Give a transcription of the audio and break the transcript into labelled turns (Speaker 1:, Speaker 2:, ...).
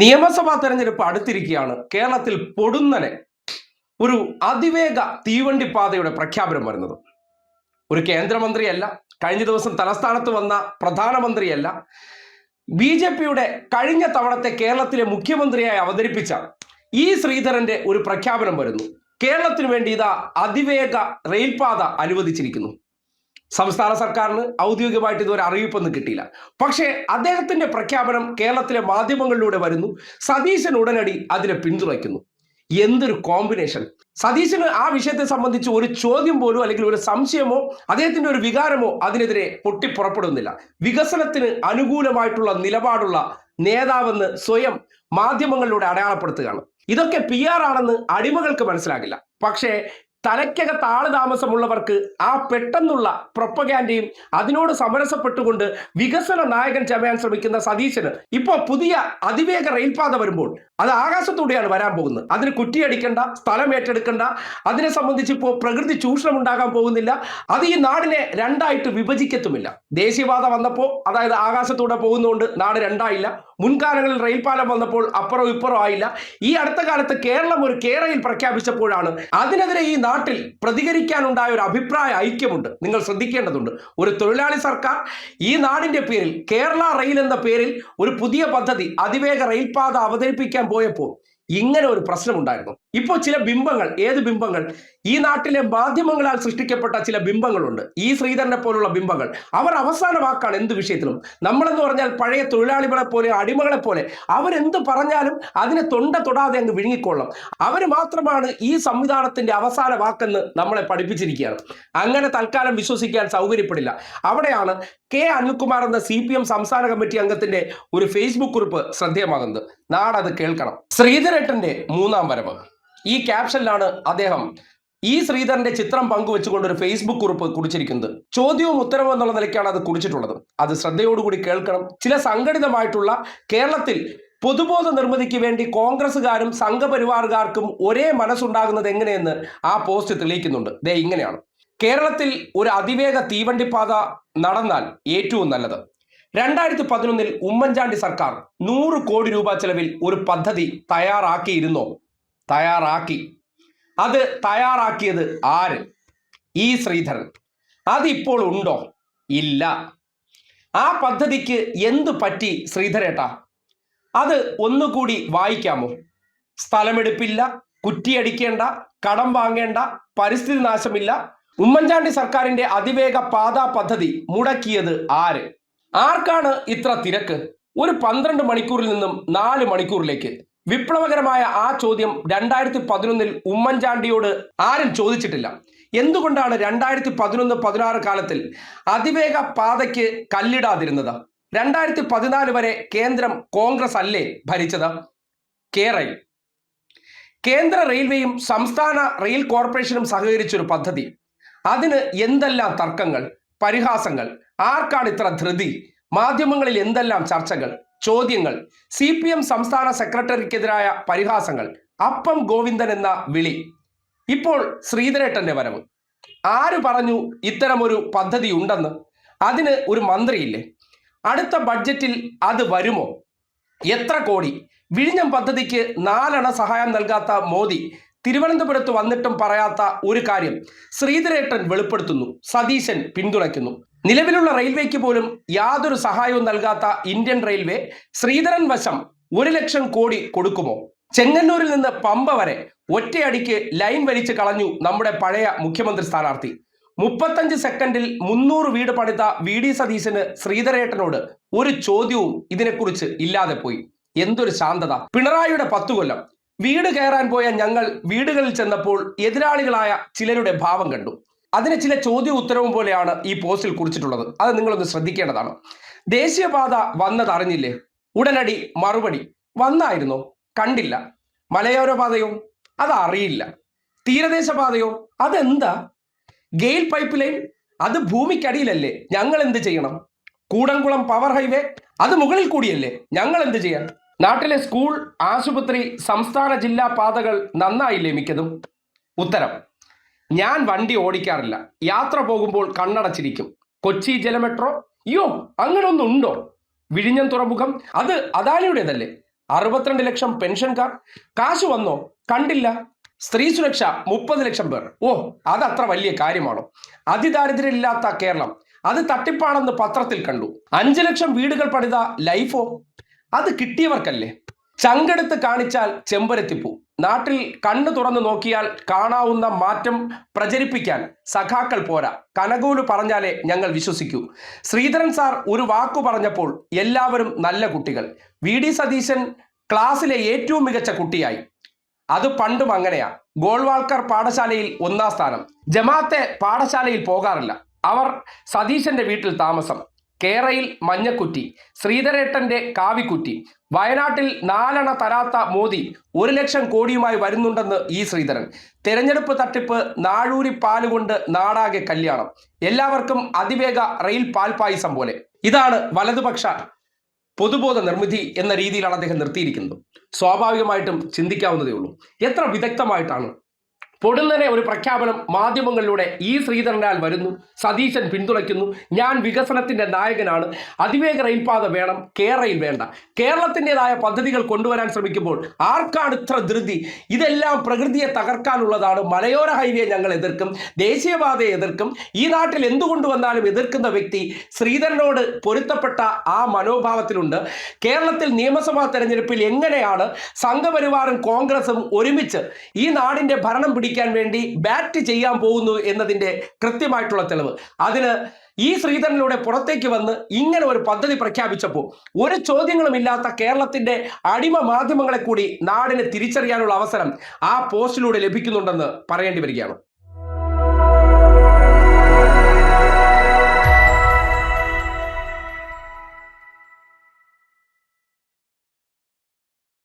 Speaker 1: നിയമസഭാ തെരഞ്ഞെടുപ്പ് അടുത്തിരിക്കുകയാണ്. കേരളത്തിൽ പൊടുന്നനെ ഒരു അതിവേഗ തീവണ്ടിപ്പാതയുടെ പ്രഖ്യാപനം വരുന്നത്. ഒരു കേന്ദ്രമന്ത്രിയല്ല, കഴിഞ്ഞ ദിവസം തലസ്ഥാനത്ത് വന്ന പ്രധാനമന്ത്രിയല്ല, BJPയുടെ കഴിഞ്ഞ തവണത്തെ കേരളത്തിലെ മുഖ്യമന്ത്രിയായി അവതരിപ്പിച്ച ശ്രീധരന്റെ ഒരു പ്രഖ്യാപനം വരുന്നു. കേരളത്തിന് വേണ്ടി ഇതാ അതിവേഗ റെയിൽപാത അനുവദിച്ചിരിക്കുന്നു. സംസ്ഥാന സർക്കാരിന് ഔദ്യോഗികമായിട്ട് ഇതുവരെ അറിയിപ്പൊന്നും കിട്ടിയില്ല. പക്ഷേ അദ്ദേഹത്തിന്റെ പ്രഖ്യാപനം കേരളത്തിലെ മാധ്യമങ്ങളിലൂടെ വരുന്നു. സതീശൻ ഉടനടി അതിനെ പിന്തുണയ്ക്കുന്നു. എന്തൊരു കോമ്പിനേഷൻ! സതീശന് ആ വിഷയത്തെ സംബന്ധിച്ച് ഒരു ചോദ്യം പോലും അല്ലെങ്കിൽ ഒരു സംശയമോ അദ്ദേഹത്തിന്റെ ഒരു വികാരമോ അതിനെതിരെ പൊട്ടിപ്പുറപ്പെടുന്നില്ല. വികസനത്തിന് അനുകൂലമായിട്ടുള്ള നിലപാടുള്ള നേതാവെന്ന് സ്വയം മാധ്യമങ്ങളിലൂടെ അടയാളപ്പെടുത്തുകയാണ്. ഇതൊക്കെ PR ആണെന്ന് അടിമകൾക്ക് മനസ്സിലാകില്ല. പക്ഷേ തലയ്ക്കകത്ത് ആള് താമസമുള്ളവർക്ക് ആ പെട്ടെന്നുള്ള പ്രൊപ്പഗാൻഡയും അതിനോട് സമരസപ്പെട്ടുകൊണ്ട് വികസന നായകൻ ചമയാൻ ശ്രമിക്കുന്ന സതീശന് ഇപ്പോൾ പുതിയ അതിവേഗ റെയിൽപാത വരുമ്പോൾ അത് ആകാശത്തൂടെയാണ് വരാൻ പോകുന്നത്. അതിന് കുറ്റിയടിക്കേണ്ട, സ്ഥലം ഏറ്റെടുക്കേണ്ട, അതിനെ സംബന്ധിച്ച് ഇപ്പോൾ പ്രകൃതി ചൂഷണം ഉണ്ടാകാൻ പോകുന്നില്ല. അത് ഈ നാടിനെ രണ്ടായിട്ട് വിഭജിക്കത്തുമില്ല. ദേശീയപാത വന്നപ്പോൾ, അതായത് ആകാശത്തൂടെ പോകുന്നതുകൊണ്ട് നാട് രണ്ടായില്ല. മുൻകാലങ്ങളിൽ റെയിൽപാലം വന്നപ്പോൾ അപ്പുറം ഇപ്പുറം ആയില്ല. ഈ അടുത്ത കാലത്ത് കേരളം ഒരു റെയിൽ പ്രഖ്യാപിച്ചപ്പോഴാണ് അതിനെതിരെ ഈ നാട്ടിൽ പ്രതികരിക്കാനുണ്ടായ ഒരു അഭിപ്രായ ഐക്യമുണ്ട്. നിങ്ങൾ ശ്രദ്ധിക്കേണ്ടതുണ്ട്. ഒരു തൊഴിലാളി സർക്കാർ ഈ നാടിന്റെ പേരിൽ കേരള റെയിൽ എന്ന പേരിൽ ഒരു പുതിയ പദ്ധതി അതിവേഗ റെയിൽപാത അവതരിപ്പിക്കാൻ പോയപ്പോൾ ഇങ്ങനെ ഒരു പ്രശ്നമുണ്ടായിരുന്നു. ഇപ്പോൾ ചില ബിംബങ്ങൾ, ഏത് ബിംബങ്ങൾ? ഈ നാട്ടിലെ മാധ്യമങ്ങളാൽ സൃഷ്ടിക്കപ്പെട്ട ചില ബിംബങ്ങളുണ്ട്. ശ്രീധരനെ പോലുള്ള ബിംബങ്ങൾ. അവർ അവസാന വാക്കാണ് എന്ത് വിഷയത്തിലും. നമ്മളെന്ന് പറഞ്ഞാൽ പഴയ തൊഴിലാളികളെ പോലെ, അടിമകളെ പോലെ അവരെന്ത് പറഞ്ഞാലും അതിനെ തൊടാതെ അങ്ങ് വിഴുങ്ങിക്കൊള്ളാം. അവർ മാത്രമാണ് ഈ സംവിധാനത്തിന്റെ അവസാന വാക്കെന്ന് നമ്മളെ പഠിപ്പിച്ചിരിക്കുകയാണ്. അങ്ങനെ തൽക്കാലം വിശ്വസിക്കാൻ സൗകര്യപ്പെടില്ല. അവിടെയാണ് K. അനിൽകുമാർ എന്ന CPM സംസ്ഥാന കമ്മിറ്റി അംഗത്തിന്റെ ഒരു ഫേസ്ബുക്ക് കുറിപ്പ് ശ്രദ്ധേയമാകുന്നത്. നാടത് കേൾക്കണം. ശ്രീധരേട്ടന്റെ മൂന്നാം വരവ്. ഈ ക്യാപ്ഷനിലാണ് അദ്ദേഹം ശ്രീധരന്റെ ചിത്രം പങ്കുവെച്ചുകൊണ്ട് ഒരു ഫേസ്ബുക്ക് കുറിപ്പ് കുറിച്ചിരിക്കുന്നത്. ചോദ്യവും ഉത്തരവും എന്നുള്ള നിലയ്ക്കാണ് അത് കുറിച്ചിട്ടുള്ളത്. അത് ശ്രദ്ധയോടുകൂടി കേൾക്കണം. ചില സംഘടിതമായിട്ടുള്ള കേരളത്തിൽ പൊതുബോധ നിർമ്മിതിക്ക് വേണ്ടി കോൺഗ്രസ്സുകാരും സംഘപരിവാറുകാർക്കും ഒരേ മനസ്സുണ്ടാകുന്നത് എങ്ങനെയെന്ന് ആ പോസ്റ്റ് തെളിയിക്കുന്നുണ്ട്. ദേ ഇങ്ങനെയാണ്: കേരളത്തിൽ ഒരു അതിവേഗ തീവണ്ടിപ്പാത നടന്നാൽ ഏറ്റവും നല്ലത്. 2011 ഉമ്മൻചാണ്ടി സർക്കാർ 100 കോടി രൂപ ചെലവിൽ ഒരു പദ്ധതി തയ്യാറാക്കിയിരുന്നോ? തയ്യാറാക്കി. അത് തയ്യാറാക്കിയത് ആര്? ശ്രീധരൻ. അതിപ്പോൾ ഉണ്ടോ? ഇല്ല. ആ പദ്ധതിക്ക് എന്ത് പറ്റി ശ്രീധരേട്ടാ? അത് ഒന്നുകൂടി വായിക്കാമോ? സ്ഥലമെടുപ്പില്ല, കുറ്റിയടിക്കേണ്ട, കടം വാങ്ങേണ്ട, പരിസ്ഥിതി നാശമില്ല. ഉമ്മൻചാണ്ടി സർക്കാരിന്റെ അതിവേഗ പാതാ പദ്ധതി മുടക്കിയത് ആര്? ആർക്കാണ് ഇത്ര തിരക്ക്? ഒരു 12 മണിക്കൂറിൽ നിന്നും 4 മണിക്കൂറിലേക്ക്. വിപ്ലവകരമായ ആ ചോദ്യം 2011 ഉമ്മൻചാണ്ടിയോട് ആരും ചോദിച്ചിട്ടില്ല. എന്തുകൊണ്ടാണ് 2011-16 കാലത്തിൽ അതിവേഗ പാതയ്ക്ക് കല്ലിടാതിരുന്നത്? 2014 വരെ കേന്ദ്രം കോൺഗ്രസ് അല്ലേ ഭരിച്ചത്? റെയിൽ. കേന്ദ്ര റെയിൽവേയും സംസ്ഥാന റെയിൽ കോർപ്പറേഷനും സഹകരിച്ചൊരു പദ്ധതി. അതിന് എന്തെല്ലാം തർക്കങ്ങൾ, പരിഹാസങ്ങൾ! ആർക്കാണ് ഇത്ര ധൃതി? മാധ്യമങ്ങളിൽ എന്തെല്ലാം ചർച്ചകൾ, ചോദ്യങ്ങൾ! CPM സംസ്ഥാന സെക്രട്ടറിക്കെതിരായ പരിഹാസങ്ങൾ, അപ്പം ഗോവിന്ദൻ എന്ന വിളി. ഇപ്പോൾ ശ്രീധരേട്ടന്റെ വരവ്. ആര് പറഞ്ഞു ഇത്തരമൊരു പദ്ധതി ഉണ്ടെന്ന്? അതിന് ഒരു മന്ത്രിയില്ലേ? അടുത്ത ബഡ്ജറ്റിൽ അത് വരുമോ? എത്ര കോടി? വിഴിഞ്ഞം പദ്ധതിക്ക് 4 അണ സഹായം നൽകാത്ത മോദി തിരുവനന്തപുരത്ത് വന്നിട്ടും പറയാത്ത ഒരു കാര്യം ശ്രീധരേട്ടൻ വെളിപ്പെടുത്തുന്നു. സതീശൻ പിന്തുണയ്ക്കുന്നു. നിലവിലുള്ള റെയിൽവേക്ക് പോലും യാതൊരു സഹായവും നൽകാത്ത ഇന്ത്യൻ റെയിൽവേ ശ്രീധരൻ വശം 1 ലക്ഷം കോടി കൊടുക്കുമോ? ചെങ്ങന്നൂരിൽ നിന്ന് പമ്പ വരെ ഒറ്റയടിക്ക് ലൈൻ വലിച്ചു കളഞ്ഞു നമ്മുടെ പഴയ മുഖ്യമന്ത്രി സ്ഥാനാർത്ഥി. 35 സെക്കൻഡിൽ 300 വീട് പണിത VD സതീശന് ശ്രീധരേട്ടനോട് ഒരു ചോദ്യവും ഇതിനെക്കുറിച്ച് ഇല്ലാതെ പോയി. എന്തൊരു ശാന്തത! പിണറായിയുടെ 10 കൊല്ലം. വീട് കയറാൻ പോയ ഞങ്ങൾ വീടുകളിൽ ചെന്നപ്പോൾ എതിരാളികളായ ചിലരുടെ ഭാവം കണ്ടു. അതിന് ചില ചോദ്യവും ഉത്തരവും പോലെയാണ് ഈ പോസ്റ്റിൽ കുറിച്ചിട്ടുള്ളത്. അത് നിങ്ങളൊന്ന് ശ്രദ്ധിക്കേണ്ടതാണ്. ദേശീയപാത വന്നത് അറിഞ്ഞില്ലേ? ഉടനടി മറുപടി: വന്നായിരുന്നോ? കണ്ടില്ല. മലയോര പാതയോ? അത് അറിയില്ല. തീരദേശ പാതയോ? അതെന്താ? GAIL pipeline? അത് ഭൂമിക്കടിയിലല്ലേ, ഞങ്ങൾ എന്ത് ചെയ്യണം? Kudankulam power highway? അത് മുകളിൽ കൂടിയല്ലേ, ഞങ്ങൾ എന്ത് ചെയ്യാൻ? നാട്ടിലെ സ്കൂൾ, ആശുപത്രി, സംസ്ഥാന ജില്ലാ പാതകൾ നന്നായില്ലേ മിക്കതും? ഉത്തരം: ഞാൻ വണ്ടി ഓടിക്കാറില്ല. യാത്ര പോകുമ്പോൾ കണ്ണടച്ചിരിക്കും. കൊച്ചി ജലമെട്രോ? അങ്ങനെ ഒന്നുണ്ടോ? വിഴിഞ്ഞം തുറമുഖം? അത് അദാനിയുടേതല്ലേ? 62 ലക്ഷം പെൻഷൻകാർ. കാശ് വന്നോ? കണ്ടില്ല. സ്ത്രീ സുരക്ഷ 30 ലക്ഷം പേർ. ഓ, അതത്ര വലിയ കാര്യമാണോ? അതിദാരിദ്ര്യമില്ലാത്ത കേരളം, അത് തട്ടിപ്പാണെന്ന് പത്രത്തിൽ കണ്ടു. 5 ലക്ഷം വീടുകൾ പണിത ലൈഫോ? അത് കിട്ടിയവർക്കല്ലേ. ചങ്കെടുത്ത് കാണിച്ചാൽ ചെമ്പരത്തിപ്പൂ. നാട്ടിൽ കണ്ണു തുറന്നു നോക്കിയാൽ കാണാവുന്ന മാറ്റം പ്രചരിപ്പിക്കാൻ സഖാക്കൾ പോരാ. കനകൂല് പറഞ്ഞാലേ ഞങ്ങൾ വിശ്വസിക്കൂ. ശ്രീധരൻ സാർ ഒരു വാക്കു പറഞ്ഞപ്പോൾ എല്ലാവരും നല്ല കുട്ടികൾ. VD സതീശൻ ക്ലാസ്സിലെ ഏറ്റവും മികച്ച കുട്ടിയായി. അത് പണ്ടും അങ്ങനെയാ. ഗോൾവാൾക്കർ പാഠശാലയിൽ 1ാം സ്ഥാനം. ജമാഅത്തെ പാഠശാലയിൽ പോകാറില്ല. അവർ സതീശന്റെ വീട്ടിൽ താമസം. കേരയിൽ മഞ്ഞക്കുറ്റി, ശ്രീധരേട്ടന്റെ കാവിക്കുറ്റി. വയനാട്ടിൽ 4 അണ തരാത്ത മോദി 1 ലക്ഷം കോടിയുമായി വരുന്നുണ്ടെന്ന് ഈ ശ്രീധരൻ. തെരഞ്ഞെടുപ്പ് തട്ടിപ്പ്, നാഴൂരി പാലുകൊണ്ട് നാടാകെ കല്യാണം. എല്ലാവർക്കും അതിവേഗ റെയിൽ പാൽപായസം പോലെ. ഇതാണ് വലതുപക്ഷ പൊതുബോധ നിർമ്മിതി എന്ന രീതിയിലാണ് അദ്ദേഹം നിർത്തിയിരിക്കുന്നത്. സ്വാഭാവികമായിട്ടും ചിന്തിക്കാവുന്നതേ ഉള്ളൂ. എത്ര വിദഗ്ധമായിട്ടാണ് പൊടുന്നനെ ഒരു പ്രഖ്യാപനം മാധ്യമങ്ങളിലൂടെ ഈ ശ്രീധരനാൽ വരുന്നു, സതീശൻ പിന്തുണയ്ക്കുന്നു, ഞാൻ വികസനത്തിന്റെ നായകനാണ്, അതിവേഗ റെയിൽപാത വേണം, കേരയിൽ വേണ്ട. കേരളത്തിൻ്റെതായ പദ്ധതികൾ കൊണ്ടുവരാൻ ശ്രമിക്കുമ്പോൾ ആർക്കാണ് ഇത്ര ധൃതി? ഇതെല്ലാം പ്രകൃതിയെ തകർക്കാനുള്ളതാണ്. മലയോര ഹൈവേ ഞങ്ങൾ എതിർക്കും, ദേശീയപാതയെ എതിർക്കും. ഈ നാട്ടിൽ എന്തുകൊണ്ടുവന്നാലും എതിർക്കുന്ന വ്യക്തി ശ്രീധരനോട് പൊരുത്തപ്പെട്ട ആ മനോഭാവത്തിലുണ്ട്. കേരളത്തിൽ നിയമസഭാ തെരഞ്ഞെടുപ്പിൽ എങ്ങനെയാണ് സംഘപരിവാറും കോൺഗ്രസും ഒരുമിച്ച് ഈ നാടിന്റെ ഭരണം ക്കാൻ വേണ്ടി ബാറ്റ് ചെയ്യാൻ പോകുന്നു എന്നതിന്റെ കൃത്യമായിട്ടുള്ള തെളിവ്. അതിന് ഈ ശ്രീധരനിലൂടെ പുറത്തേക്ക് വന്ന് ഇങ്ങനെ ഒരു പദ്ധതി പ്രഖ്യാപിച്ചപ്പോൾ ഒരു ചോദ്യങ്ങളുമില്ലാത്ത കേരളത്തിന്റെ അടിമ മാധ്യമങ്ങളെ കൂടി നാടിനെ തിരിച്ചറിയാനുള്ള അവസരം ആ പോസ്റ്റിലൂടെ ലഭിക്കുന്നുണ്ടെന്ന് പറയേണ്ടി വരികയാണ്.